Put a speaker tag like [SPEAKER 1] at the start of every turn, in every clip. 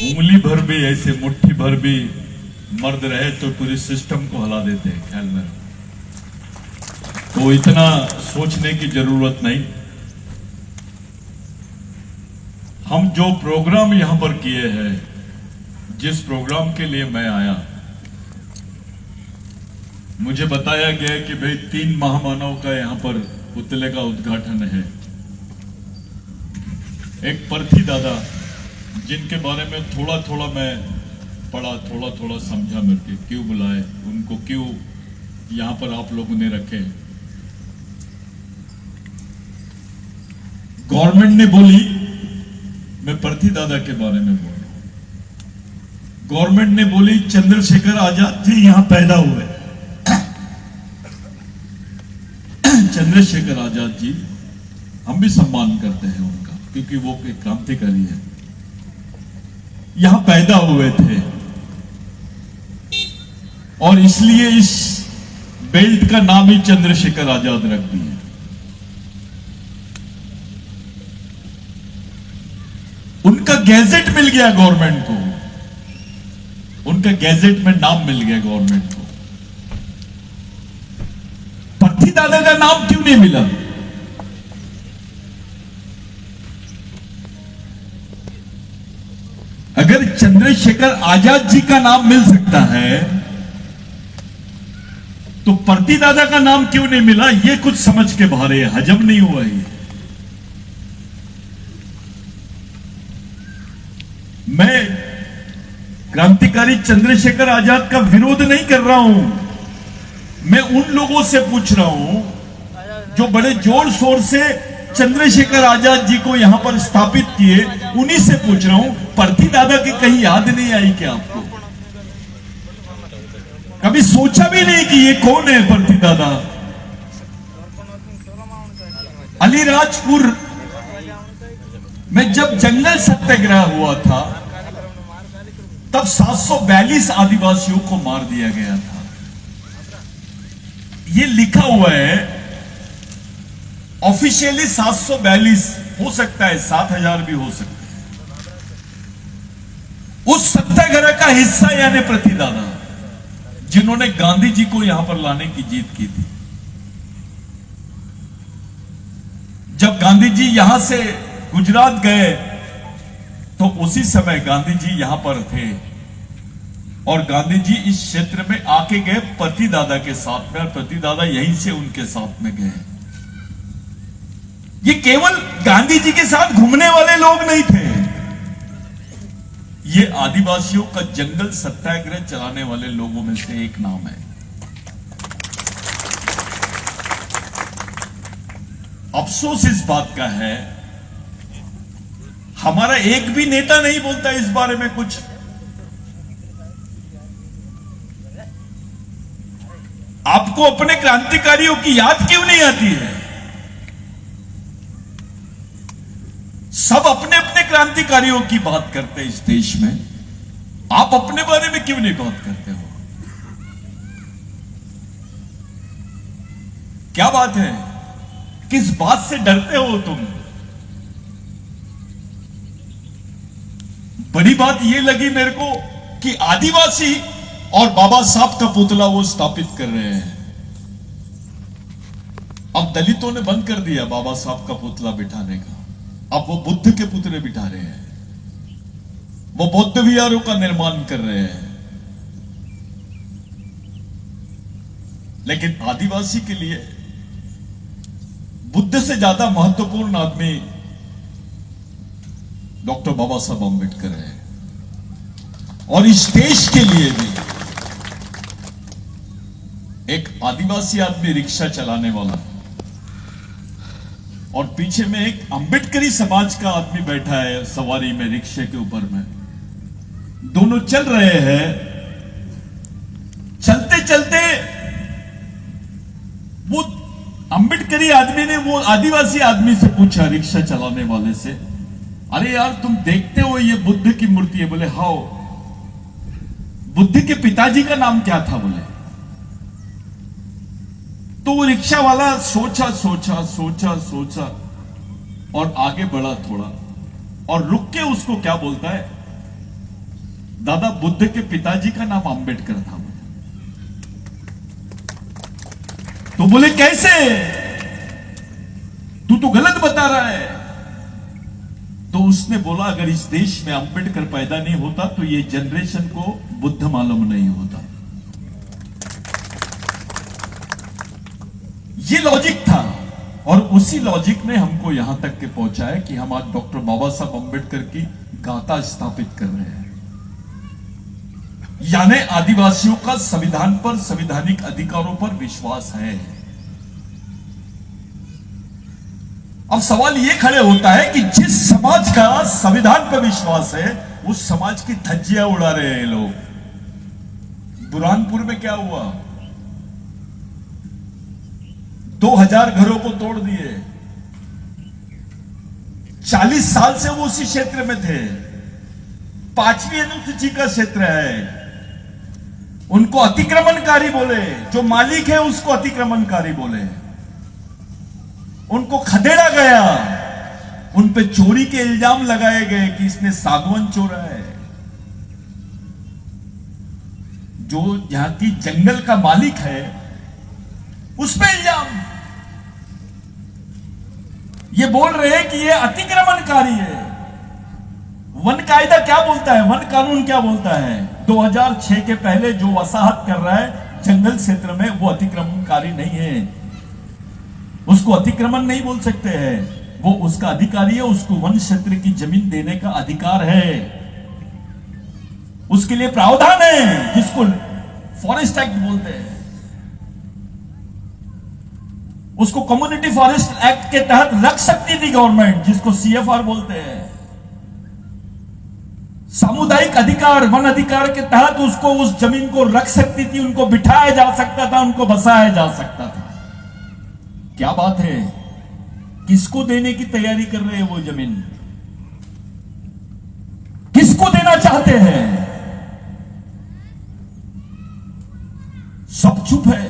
[SPEAKER 1] उंगली भर भी ऐसे मुट्ठी भर भी मर्द रहे तो पूरे सिस्टम को हिला देते हैं, ख्याल में। तो इतना सोचने की जरूरत नहीं। हम जो प्रोग्राम यहां पर किए हैं, जिस प्रोग्राम के लिए मैं आया, मुझे बताया गया कि भाई 3 महामानव का यहां पर पुतले का उद्घाटन है। एक पर्थी दादा, जिनके बारे में थोड़ा थोड़ा मैं पढ़ा, थोड़ा थोड़ा समझा, मेरे के क्यों बुलाए, उनको क्यों यहां पर आप लोगों ने रखे। गवर्नमेंट ने बोली, मैं पर्थी दादा के बारे में बोल रहा हूं। गवर्नमेंट ने बोली चंद्रशेखर आजाद जी यहां पैदा हुए। चंद्रशेखर आजाद जी, हम भी सम्मान करते हैं उनका, क्योंकि वो एक क्रांतिकारी है, यहां पैदा हुए थे। और इसलिए इस बेल्ट का नाम ही चंद्रशेखर आजाद रख दिया। उनका गैजेट मिल गया गवर्नमेंट को, उनका गैजेट में नाम मिल गया गवर्नमेंट को। पर्थी दादा का नाम क्यों नहीं मिला? अगर चंद्रशेखर आजाद जी का नाम मिल सकता है तो पर्थी दादा का नाम क्यों नहीं मिला? ये कुछ समझ के बाहर है, हजम नहीं हुआ ये। मैं क्रांतिकारी चंद्रशेखर आजाद का विरोध नहीं कर रहा हूं। मैं उन लोगों से पूछ रहा हूं जो बड़े जोर शोर से चंद्रशेखर आजाद जी को यहां पर स्थापित किए, उन्हीं से पूछ रहा हूं, पर्थी दादा की कहीं याद नहीं आई क्या आपको? कभी सोचा भी नहीं कि ये कौन है पर्थी दादा? अलीराजपुर में जब जंगल सत्याग्रह हुआ था, तब 742 आदिवासियों को मार दिया गया था। ये लिखा हुआ है ऑफिशियली 742, हो सकता है 7000 भी हो सकता है। उस सत्याग्रह का हिस्सा यानी पर्थी दादा, जिन्होंने गांधी जी को यहां पर लाने की जीत की थी। जब गांधी जी यहां से गुजरात गए तो उसी समय गांधी जी यहां पर थे, और गांधी जी इस क्षेत्र में आके गए पर्थी दादा के साथ में, और पर्थी दादा यहीं से उनके साथ में गए। ये केवल गांधी जी के साथ घूमने वाले लोग नहीं थे, ये आदिवासियों का जंगल सत्याग्रह चलाने वाले लोगों में से एक नाम है। अफसोस इस बात का है, हमारा एक भी नेता नहीं बोलता इस बारे में कुछ। आपको अपने क्रांतिकारियों की याद क्यों नहीं आती है? सब अपने अपने क्रांतिकारियों की बात करते हैं इस देश में, आप अपने बारे में क्यों नहीं बात करते हो? क्या बात है? किस बात से डरते हो तुम? बड़ी बात यह लगी मेरे को कि आदिवासी और बाबा साहब का पुतला वो स्थापित कर रहे हैं। अब दलितों ne बंद कर दिया बाबा साहब का पुतला बिठाने का, अब वो बुद्ध के पुतले बिठा रहे हैं, वो बौद्ध विहारों का निर्माण कर रहे हैं। लेकिन आदिवासी के लिए बुद्ध से ज्यादा महत्वपूर्ण आदमी डॉक्टर बाबा साहब अम्बेडकर है। और इस देश के लिए भी एक आदिवासी आदमी रिक्शा चलाने वाला, और पीछे में एक अम्बेडकरी समाज का आदमी बैठा है सवारी में, रिक्शे के ऊपर में। दोनों चल रहे हैं। चलते चलते वो अम्बेडकरी आदमी ने वो आदिवासी आदमी से पूछा, रिक्शा चलाने वाले से, अरे यार तुम देखते हो ये बुद्ध की मूर्ति है? बोले हाँ। बुद्ध के पिताजी का नाम क्या था? बोले। तो वो रिक्शा वाला सोचा सोचा सोचा सोचा और आगे बढ़ा थोड़ा, और रुक के उसको क्या बोलता है, दादा बुद्ध के पिताजी का नाम अंबेडकर था। तो बोले कैसे, तू तो गलत बता रहा है। तो उसने बोला अगर इस देश में अंबेडकर पैदा नहीं होता तो ये जनरेशन को बुद्ध मालूम नहीं होता। ये लॉजिक था और उसी लॉजिक ने हमको यहां तक के पहुंचाया कि हम आज डॉक्टर बाबा साहब अंबेडकर की गाथा स्थापित कर रहे हैं। यानी आदिवासियों का संविधान पर, संवैधानिक अधिकारों पर विश्वास है। अब सवाल यह खड़े होता है कि जिस समाज का संविधान पर विश्वास है उस समाज की धज्जियां उड़ा रहे हैं लोग। बुरहानपुर में क्या हुआ, 2000 घरों को तोड़ दिए। 40 साल से वो उसी क्षेत्र में थे। 5वीं अनुसूची का क्षेत्र है। उनको अतिक्रमणकारी बोले, जो मालिक है उसको अतिक्रमणकारी बोले। उनको खदेड़ा गया, उन पे चोरी के इल्जाम लगाए गए कि इसने सागवान चोरा है। जो यहां की जंगल का मालिक है उस पे इल्जाम। ये बोल रहे हैं कि ये अतिक्रमणकारी है। वन कायदा क्या बोलता है, वन कानून क्या बोलता है, 2006 के पहले जो वसाहत कर रहा है जंगल क्षेत्र में वो अतिक्रमणकारी नहीं है। उसको अतिक्रमण नहीं बोल सकते हैं, वो उसका अधिकारी है। उसको वन क्षेत्र की जमीन देने का अधिकार है। उसके लिए प्रावधान है जिसको फॉरेस्ट एक्ट बोलते हैं। उसको कम्युनिटी फॉरेस्ट एक्ट के तहत रख सकती थी गवर्नमेंट, जिसको CFR बोलते हैं। सामुदायिक अधिकार, वन अधिकार के तहत उसको उस जमीन को रख सकती थी। उनको बिठाया जा सकता था, उनको बसाया जा सकता था। क्या बात है, किसको देने की तैयारी कर रहे हैं वो जमीन, किसको देना चाहते हैं? सब चुप है,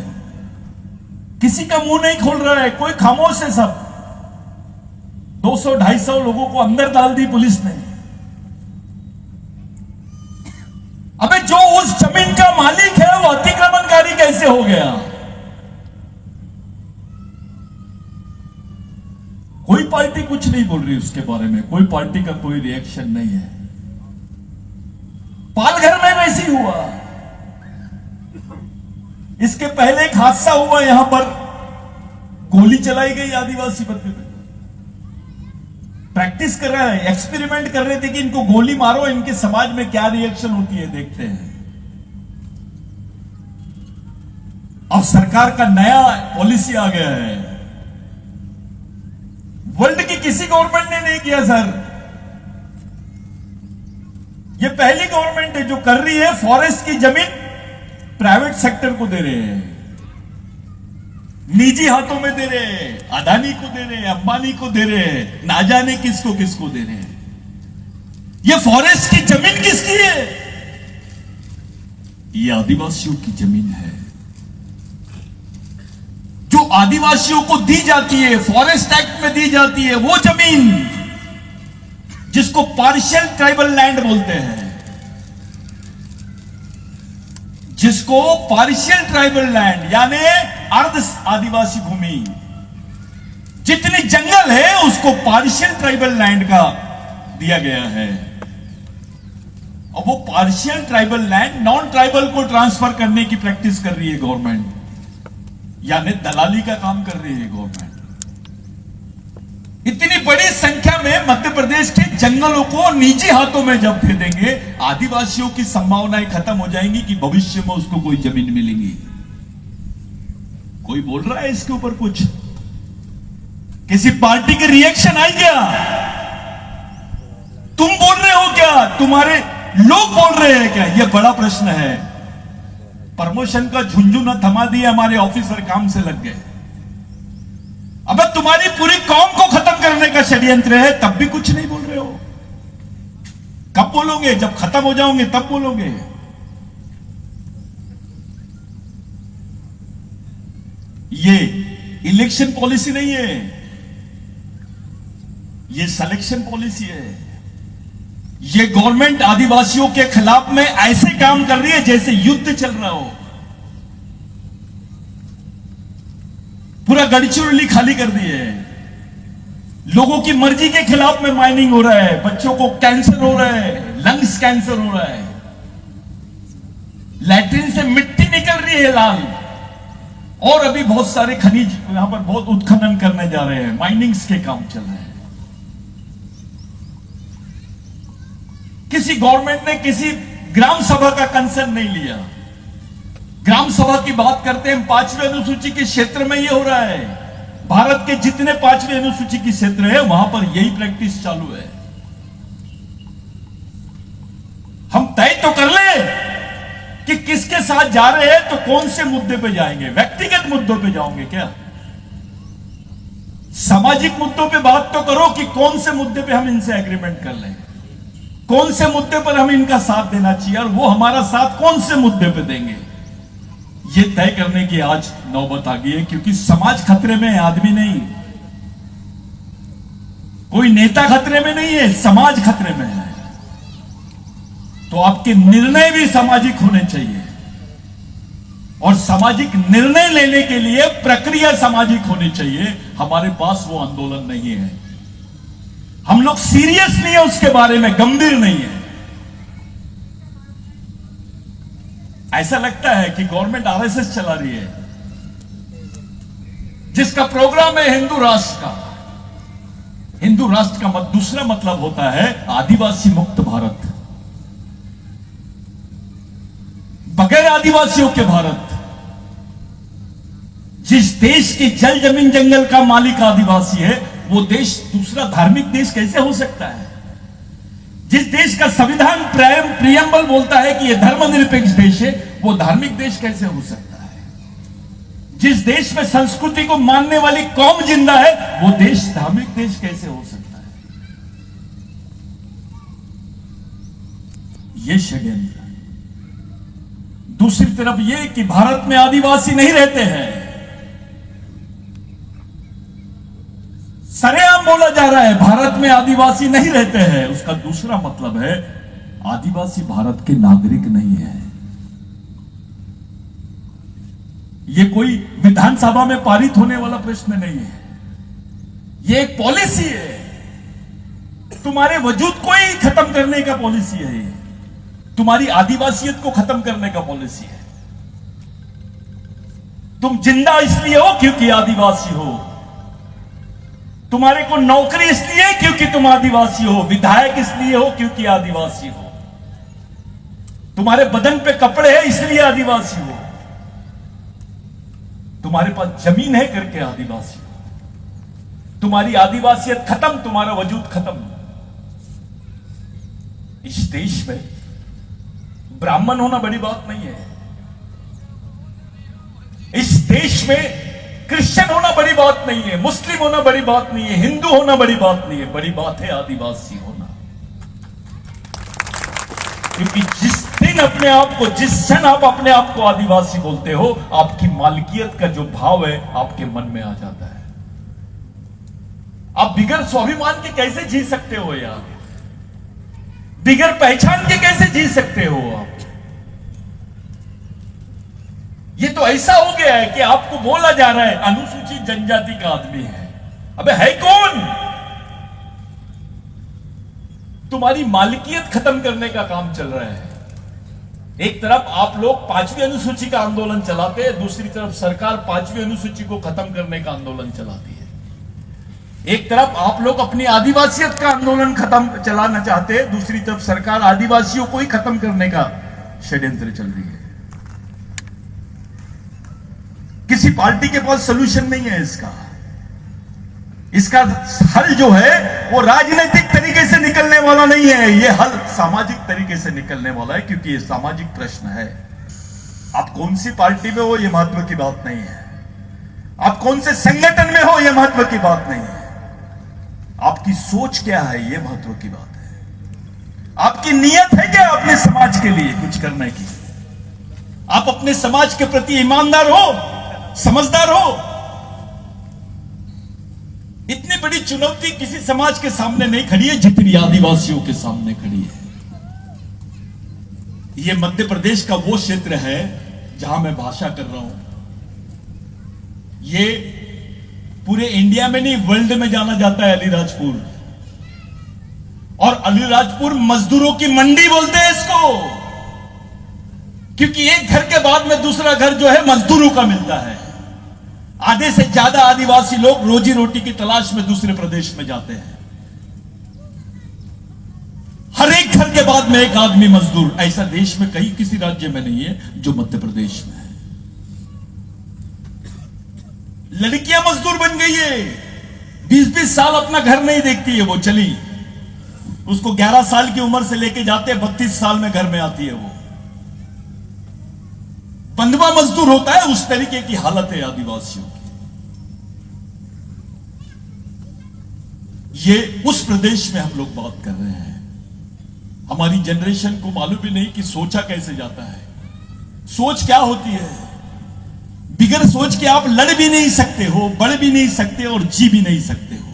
[SPEAKER 1] किसी का मुंह नहीं खोल रहा है, कोई खामोश है। सब 200-250 लोगों को अंदर डाल दी पुलिस ने। अबे जो उस जमीन का मालिक है वो अतिक्रमणकारी कैसे हो गया? कोई पार्टी कुछ नहीं बोल रही उसके बारे में, कोई पार्टी का कोई रिएक्शन नहीं है। पालघर में वैसी हुआ। इसके पहले एक हादसा हुआ, यहां पर गोली चलाई गई आदिवासी बंदे पे। प्रैक्टिस कर रहा है, एक्सपेरिमेंट कर रहे थे कि इनको गोली मारो, इनके समाज में क्या रिएक्शन होती है, देखते हैं। अब सरकार का नया पॉलिसी आ गया है। वर्ल्ड की किसी गवर्नमेंट ने नहीं किया सर। ये पहली गवर्नमेंट है जो कर रही है। फॉरेस्ट की जमीन प्राइवेट सेक्टर को दे रहे हैं, निजी हाथों में दे रहे हैं, अदानी को दे रहे हैं, अंबानी को दे रहे हैं, ना जाने किसको किसको दे रहे हैं। ये फॉरेस्ट की जमीन किसकी है? ये आदिवासियों की जमीन है। जो आदिवासियों को दी जाती है, फॉरेस्ट एक्ट में दी जाती है, वो जमीन जिसको पार्शियल ट्राइबल लैंड बोलते हैं, जिसको पार्शियल ट्राइबल लैंड यानी अर्ध आदिवासी भूमि, जितनी जंगल है उसको पार्शियल ट्राइबल लैंड का दिया गया है। और वो partial tribal land non tribal को ट्रांसफर करने की प्रैक्टिस कर रही है गवर्नमेंट, यानी दलाली का काम कर रही है गवर्नमेंट। इतनी बड़ी संख्या में मध्य प्रदेश के जंगलों को निजी हाथों में जब दे देंगे, आदिवासियों की संभावनाएं खत्म हो जाएंगी कि भविष्य में उसको कोई जमीन मिलेगी। कोई बोल रहा है इसके ऊपर कुछ? किसी पार्टी के रिएक्शन आई क्या? तुम बोल रहे हो क्या? तुम्हारे लोग बोल रहे हैं क्या? यह बड़ा प्रश्न है। प्रमोशन का झुंझुना थमा दिया, हमारे ऑफिसर काम से लग गए। अब तुम्हारी पूरी कौम को खत्म करने का षड्यंत्र है, तब भी कुछ नहीं बोल रहे हो। कब बोलोगे? जब खत्म हो जाओगे तब बोलोगे। ये इलेक्शन पॉलिसी नहीं है, ये सिलेक्शन पॉलिसी है। ये गवर्नमेंट आदिवासियों के खिलाफ में ऐसे काम कर रही है जैसे युद्ध चल रहा हो। पूरा गढ़चिरौली खाली कर दिए है। लोगों की मर्जी के खिलाफ में माइनिंग हो रहा है। बच्चों को कैंसर हो रहा है, लंग्स कैंसर हो रहा है, लैट्रिन से मिट्टी निकल रही है लाल। और अभी बहुत सारे खनिज यहां पर बहुत उत्खनन करने जा रहे हैं, माइनिंग्स के काम चल रहे हैं। किसी गवर्नमेंट ने किसी ग्राम सभा का कंसर्न नहीं लिया। ग्राम सभा की बात करते हैं, 5वीं अनुसूची के क्षेत्र में यह हो रहा है। भारत के जितने 5वीं अनुसूची के क्षेत्र है वहां पर यही प्रैक्टिस चालू है। हम तय तो कर ले कि किसके साथ जा रहे हैं, तो कौन से मुद्दे पे जाएंगे। व्यक्तिगत मुद्दों पे जाओगे क्या? सामाजिक मुद्दों पे बात तो करो कि कौन से मुद्दे पे हम इनसे एग्रीमेंट कर लें, कौन से मुद्दे पर हम इनका साथ देना चाहिए और वो हमारा साथ कौन से मुद्दे पे देंगे। ये तय करने की आज नौबत आ गई है, क्योंकि समाज खतरे में है, आदमी नहीं। कोई नेता खतरे में नहीं है, समाज खतरे में है। तो आपके निर्णय भी सामाजिक होने चाहिए और सामाजिक निर्णय लेने के लिए प्रक्रिया सामाजिक होनी चाहिए। हमारे पास वो आंदोलन नहीं है। हम लोग सीरियस नहीं है उसके बारे में, गंभीर नहीं है। ऐसा लगता है कि गवर्नमेंट आरएसएस चला रही है, जिसका प्रोग्राम है हिंदू राष्ट्र का। हिंदू राष्ट्र का दूसरा मतलब होता है आदिवासी मुक्त भारत, बगैर आदिवासियों के भारत। जिस देश की जल जमीन जंगल का मालिक आदिवासी है, वो देश दूसरा धार्मिक देश कैसे हो सकता है? जिस देश का संविधान प्रियम्बल बोलता है कि यह धर्मनिरपेक्ष देश है, वो धार्मिक देश कैसे हो सकता है? जिस देश में संस्कृति को मानने वाली कौम जिंदा है, वो देश धार्मिक देश कैसे हो सकता है? ये षड्यंत्र। दूसरी तरफ यह कि भारत में आदिवासी नहीं रहते हैं, सरेआम बोला जा रहा है भारत में आदिवासी नहीं रहते हैं। उसका दूसरा मतलब है आदिवासी भारत के नागरिक नहीं है। यह कोई विधानसभा में पारित होने वाला प्रश्न नहीं है, यह एक पॉलिसी है। तुम्हारे वजूद को ही खत्म करने का पॉलिसी है ये। तुम्हारी आदिवासियत को खत्म करने का पॉलिसी है। तुम जिंदा इसलिए हो क्योंकि आदिवासी हो, तुम्हारे को नौकरी इसलिए क्योंकि तुम आदिवासी हो, विधायक इसलिए हो क्योंकि आदिवासी हो, तुम्हारे बदन पे कपड़े हैं इसलिए आदिवासी हो, तुम्हारे पास जमीन है करके आदिवासी हो। तुम्हारी आदिवासियत खत्म, तुम्हारा वजूद खत्म। इस देश में ब्राह्मण होना बड़ी बात नहीं है। इस देश में क्रिश्चियन होना बड़ी बात नहीं है, मुस्लिम होना बड़ी बात नहीं है, हिंदू होना बड़ी बात नहीं है। बड़ी बात है आदिवासी होना। क्योंकि जिस दिन अपने आप को, जिस क्षण आप अपने आप को आदिवासी बोलते हो, आपकी मालकियत का जो भाव है आपके मन में आ जाता है। आप बिगर स्वाभिमान के कैसे जी सकते हो यार? बिगर पहचान के कैसे जी सकते हो आप? ये तो ऐसा हो गया है कि आपको बोला जा रहा है अनुसूचित जनजाति का आदमी है। अबे है कौन? तुम्हारी मालिकियत खत्म करने का काम चल रहा है। एक तरफ आप लोग 5वीं अनुसूची का आंदोलन चलाते हैं, दूसरी तरफ सरकार 5वीं अनुसूची को खत्म करने का आंदोलन चलाती है। एक तरफ आप लोग अपनी आदिवासियत का आंदोलन खत्म चलाना चाहते हैं, दूसरी तरफ सरकार आदिवासियों को ही खत्म करने का षड्यंत्र चल रही है। किसी पार्टी के पास सलूशन नहीं है इसका। इसका हल जो है वो राजनीतिक तरीके से निकलने वाला नहीं है, ये हल सामाजिक तरीके से निकलने वाला है, क्योंकि ये सामाजिक प्रश्न है। आप कौन सी पार्टी में हो ये महत्व की बात नहीं है, आप कौन से संगठन में हो ये महत्व की बात नहीं है, आपकी सोच क्या है ये महत्व की बात है। आपकी नीयत है क्या अपने समाज के लिए कुछ करने की? आप अपने समाज के प्रति ईमानदार हो, समझदार हो? इतनी बड़ी चुनौती किसी समाज के सामने नहीं खड़ी है जितनी आदिवासियों के सामने खड़ी है। यह मध्य प्रदेश का वो क्षेत्र है जहां मैं भाषा कर रहा हूं। ये पूरे इंडिया में नहीं, वर्ल्ड में जाना जाता है अलीराजपुर। और अलीराजपुर मजदूरों की मंडी बोलते हैं इसको, क्योंकि एक घर के बाद में दूसरा घर जो है मजदूरों का मिलता है। आधे से ज्यादा आदिवासी लोग रोजी रोटी की तलाश में दूसरे प्रदेश में जाते हैं। हर एक घर के बाद में एक आदमी मजदूर। ऐसा देश में कहीं किसी राज्य में नहीं है जो मध्य प्रदेश में है। लड़कियां मजदूर बन गई है। 20-20 साल अपना घर नहीं देखती है वो, चली उसको 11 साल की उम्र से लेके जाते 32 साल में घर में आती है वो। बंधुआ मजदूर होता है, उस तरीके की हालत है आदिवासियों की। ये उस प्रदेश में हम लोग बात कर रहे हैं। हमारी जनरेशन को मालूम भी नहीं कि सोचा कैसे जाता है। सोच क्या होती है? बिगर सोच के आप लड़ भी नहीं सकते हो, बढ़ भी नहीं सकते और जी भी नहीं सकते हो।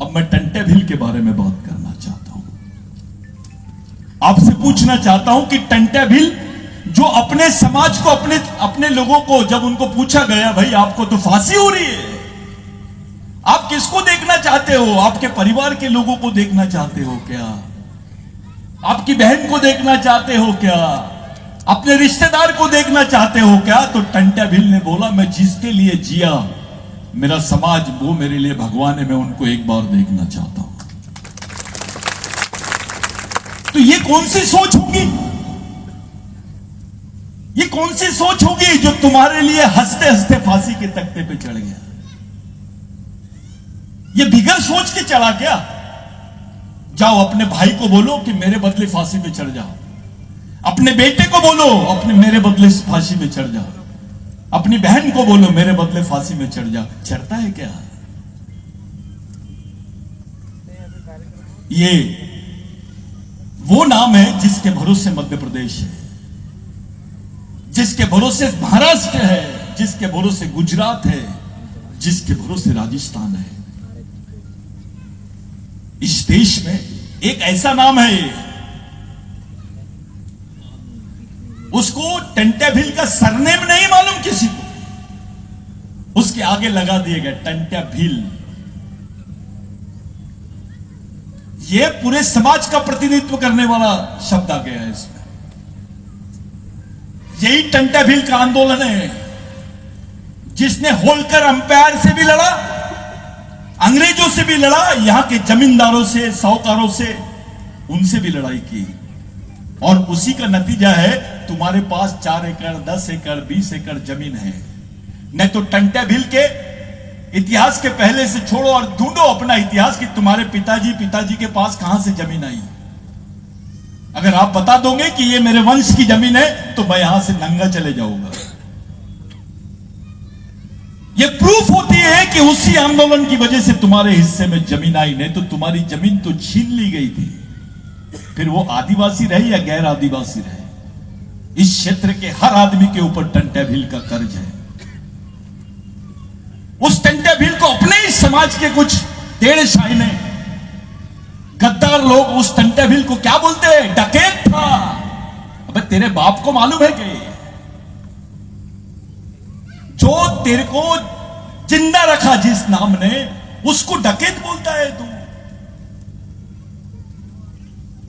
[SPEAKER 1] अब मैं टंटे भील के बारे में बात करना चाहता हूं। आपसे पूछना चाहता हूं कि टंटे भील जो अपने समाज को, अपने लोगों को जब उनको पूछा गया, भाई आपको तो फांसी हो रही है, आप किसको देखना चाहते हो? आपके परिवार के लोगों को देखना चाहते हो क्या? आपकी बहन को देखना चाहते हो क्या? अपने रिश्तेदार को देखना चाहते हो क्या? तो टंटे भील ने बोला, मैं जिसके लिए जिया, मेरा समाज वो मेरे लिए भगवान है, मैं उनको एक बार देखना चाहता हूं। तो ये कौन सी सोच होगी? ये कौन सी सोच होगी जो तुम्हारे लिए हंसते हंसते फांसी के तख्ते पे चढ़ गया? ये बिगर सोच के चढ़ा क्या? जाओ अपने भाई को बोलो कि मेरे बदले फांसी पे चढ़ जाओ। अपने बेटे को बोलो अपने मेरे बदले फांसी में चढ़ जाओ। अपनी बहन को बोलो मेरे बदले फांसी में चढ़ जाओ। चढ़ता है क्या? ये वो नाम है जिसके भरोसे मध्य प्रदेश है, जिसके भरोसे महाराष्ट्र है, जिसके भरोसे गुजरात है, जिसके भरोसे राजस्थान है। इस देश में एक ऐसा नाम है, उसको टंटे भील का सरनेम नहीं मालूम किसी को, उसके आगे लगा दिए गए टंटे भील। यह पूरे समाज का प्रतिनिधित्व करने वाला शब्द आ गया है इसमें। यही टंटे भील का आंदोलन है जिसने होलकर अंपायर से भी लड़ा, अंग्रेजों से भी लड़ा, यहां के जमींदारों से, साहूकारों से, उनसे भी लड़ाई की। और उसी का नतीजा है तुम्हारे पास 4 एकड़, 10 एकड़, 20 एकड़ जमीन है। नहीं तो टंटे भील के इतिहास के पहले से छोड़ो और ढूंढो अपना इतिहास कि तुम्हारे पिताजी के पास कहां से जमीन आई। अगर आप बता दोगे कि ये मेरे वंश की जमीन है तो मैं यहां से नंगा चले जाऊंगा। ये प्रूफ होती है कि उसी आंदोलन की वजह से तुम्हारे हिस्से में जमीन आई। नहीं तो तुम्हारी जमीन तो छीन ली गई थी, फिर वो आदिवासी रहे या गैर आदिवासी रहे। इस क्षेत्र के हर आदमी के ऊपर टंटे भील का कर्ज है। उस टंटे भील को अपने ही समाज के कुछ टेढ़े शाइने गद्दार लोग उस टंटे भील को क्या बोलते हैं? डकैत था। अबे तेरे बाप को मालूम है कि जो तेरे को जिंदा रखा जिस नाम ने, उसको डकैत बोलता है तू?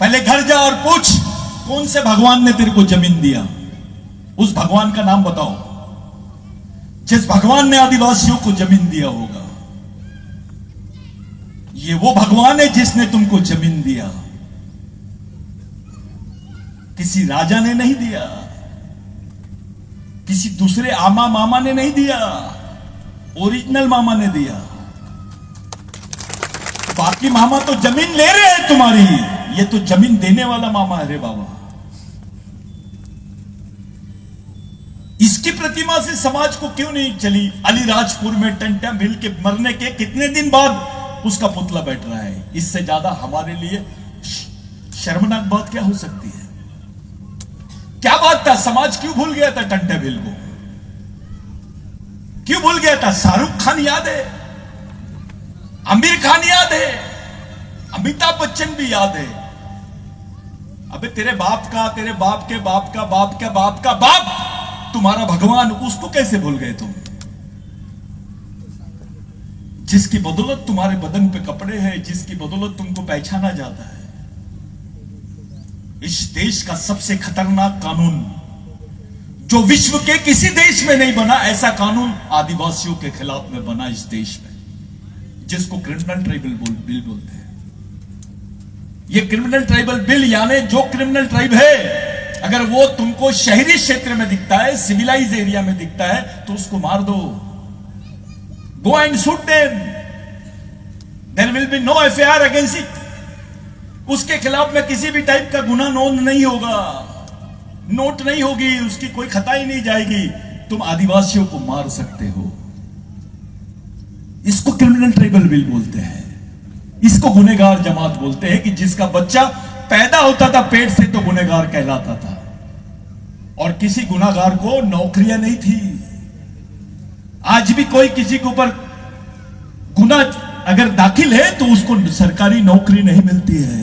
[SPEAKER 1] पहले घर जा और पूछ कौन से भगवान ने तेरे को जमीन दिया। उस भगवान का नाम बताओ जिस भगवान ने आदिवासियों को जमीन दिया होगा। ये वो भगवान है जिसने तुमको जमीन दिया, किसी राजा ने नहीं दिया, किसी दूसरे आमा मामा ने नहीं दिया, ओरिजिनल मामा ने दिया। बाकी मामा तो जमीन ले रहे हैं तुम्हारी, ये तो जमीन देने वाला मामा है रे बाबा। इसकी प्रतिमा से समाज को क्यों नहीं चली? अलीराजपुर में टंटे भील के मरने के कितने दिन बाद उसका पुतला बैठ रहा है। इससे ज्यादा हमारे लिए शर्मनाक बात क्या हो सकती है? क्या बात था? समाज क्यों भूल गया था टंटे भील को? क्यों भूल गया था? शाहरुख खान याद है, आमिर खान याद है, अमिताभ बच्चन भी याद है। अबे तेरे बाप का, तेरे बाप के बाप का बाप का बाप का बाप तुम्हारा भगवान, उसको कैसे भूल गए तुम? जिसकी बदौलत तुम्हारे बदन पे कपड़े हैं, जिसकी बदौलत तुमको पहचाना जाता है। इस देश का सबसे खतरनाक कानून जो विश्व के किसी देश में नहीं बना, ऐसा कानून आदिवासियों के खिलाफ में बना इस देश में, जिसको क्रिमिनल ट्राइबल बिल बोलते हैं। ये क्रिमिनल ट्राइबल बिल यानी जो क्रिमिनल ट्राइब है, अगर वो तुमको शहरी क्षेत्र में दिखता है, सिविलाइज एरिया में दिखता है, तो उसको मार दो। Go and shoot them, there will be no FIR against it. उसके खिलाफ में किसी भी टाइप का गुना नोंद नहीं होगा, नोट नहीं होगी, उसकी कोई खताई नहीं जाएगी। तुम आदिवासियों को मार सकते हो। इसको क्रिमिनल ट्राइबल बिल बोलते हैं। इसको गुनहगार जमात बोलते हैं कि जिसका बच्चा पैदा होता था पेट से तो गुनहगार कहलाता था, और किसी गुनहगार को नौकरियां नहीं थी। आज भी कोई किसी के ऊपर गुना अगर दाखिल है तो उसको सरकारी नौकरी नहीं मिलती है।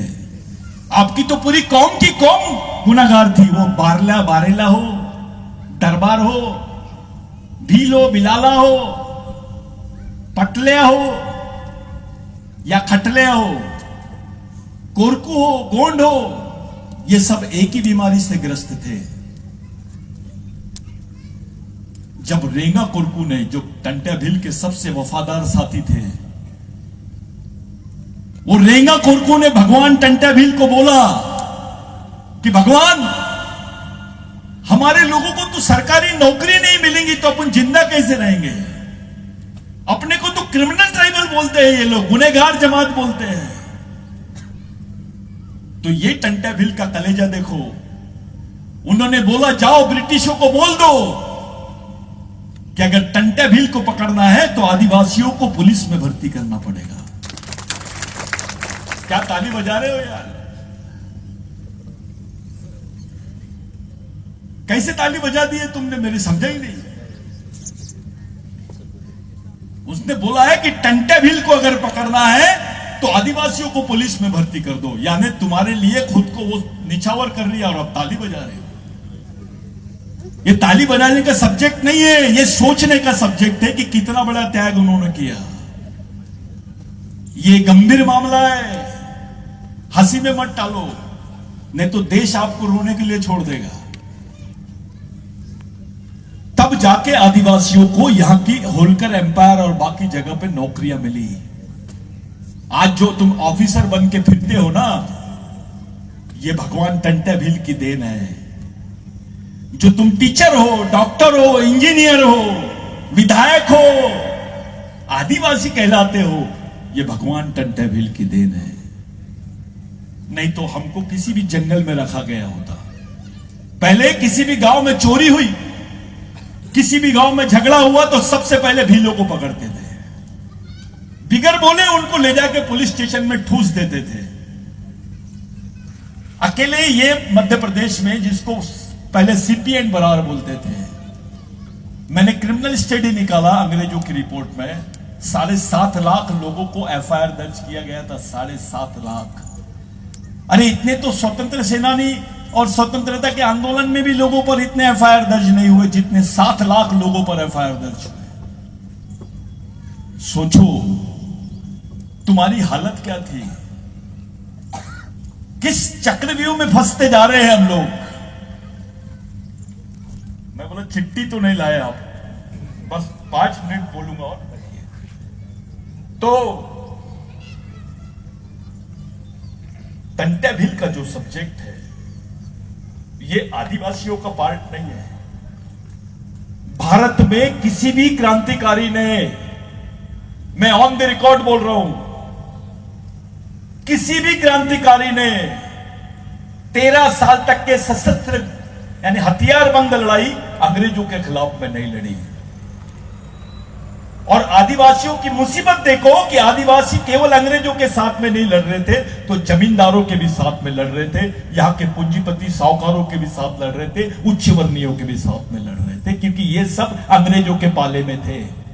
[SPEAKER 1] आपकी तो पूरी कौम की कौम गुनाहगार थी, वो बारेला हो, दरबार हो, भील हो, बिलाला हो, पटलिया हो या खटलिया हो, कोरकू हो, गोंड हो, ये सब एक ही बीमारी से ग्रस्त थे। जब रेंगा कोरकू ने, जो टंट्या भील के सबसे वफादार साथी थे, वो रेंगा कोरकू ने भगवान टंट्या भील को बोला कि भगवान, हमारे लोगों को तो सरकारी नौकरी नहीं मिलेंगी तो अपन जिंदा कैसे रहेंगे? अपने को तो क्रिमिनल ट्राइबल बोलते हैं ये लोग, गुनहगार जमात बोलते हैं। तो ये टंट्या भील का कलेजा देखो। उन्होंने बोला जाओ ब्रिटिशों को बोल दो कि अगर टंट्या भील को पकड़ना है तो आदिवासियों को पुलिस में भर्ती करना पड़ेगा। क्या ताली बजा रहे हो यार? कैसे ताली बजा दी है तुमने, मेरी समझा ही नहीं। उसने बोला है कि टंट्या भील को अगर पकड़ना है तो आदिवासियों को पुलिस में भर्ती कर दो। यानी तुम्हारे लिए खुद को वो निछावर कर रही है और अब ताली बजा रहे हो। ये ताली बजाने का सब्जेक्ट नहीं है, ये सोचने का सब्जेक्ट है कि कितना बड़ा त्याग उन्होंने किया। ये गंभीर मामला है, हंसी में मत टालो, नहीं तो देश आपको रोने के लिए छोड़ देगा। तब जाके आदिवासियों को यहां की होलकर एम्पायर और बाकी जगह पे नौकरियां मिली। आज जो तुम ऑफिसर बन के फिरते हो ना, ये भगवान टंट्या भील की देन है। जो तुम टीचर हो, डॉक्टर हो, इंजीनियर हो, विधायक हो, आदिवासी कहलाते हो, ये भगवान टंट्या भील की देन है। नहीं तो हमको किसी भी जंगल में रखा गया होता। पहले किसी भी गांव में चोरी हुई, किसी भी गांव में झगड़ा हुआ तो सबसे पहले भीलों को पकड़ते थे, बिगर बोले उनको ले जाके पुलिस स्टेशन में ठूस देते थे। अकेले ये मध्य प्रदेश में, जिसको पहले सीपीएन बरार बोलते थे, मैंने क्रिमिनल स्टडी निकाला अंग्रेजों की रिपोर्ट में, 7.5 लाख लोगों को एफआईआर दर्ज किया गया था। 7.5 लाख। अरे इतने तो स्वतंत्र सेनानी और स्वतंत्रता के आंदोलन में भी लोगों पर इतने एफआईआर दर्ज नहीं हुए जितने 7 लाख लोगों पर एफआईआर दर्ज हुए। सोचो तुम्हारी हालत क्या थी, किस चक्रव्यूह में फंसते जा रहे हैं हम लोग। मैं बोला चिट्ठी तो नहीं लाया आप, बस 5 मिनट बोलूंगा और तो टंट्या भील का जो सब्जेक्ट है ये आदिवासियों का पार्ट नहीं है। भारत में किसी भी क्रांतिकारी ने, मैं ऑन द रिकॉर्ड बोल रहा हूं, किसी भी क्रांतिकारी ने 13 साल तक के सशस्त्र यानी हथियारबंद लड़ाई अंग्रेजों के खिलाफ में नहीं लड़ी। और आदिवासियों की मुसीबत देखो कि आदिवासी केवल अंग्रेजों के साथ में नहीं लड़ रहे थे, तो जमींदारों के भी साथ में लड़ रहे थे, यहां के पूंजीपति साहूकारों के भी साथ लड़ रहे थे, उच्च वर्णीयों के भी साथ में लड़ रहे थे, क्योंकि ये सब अंग्रेजों के पाले में थे।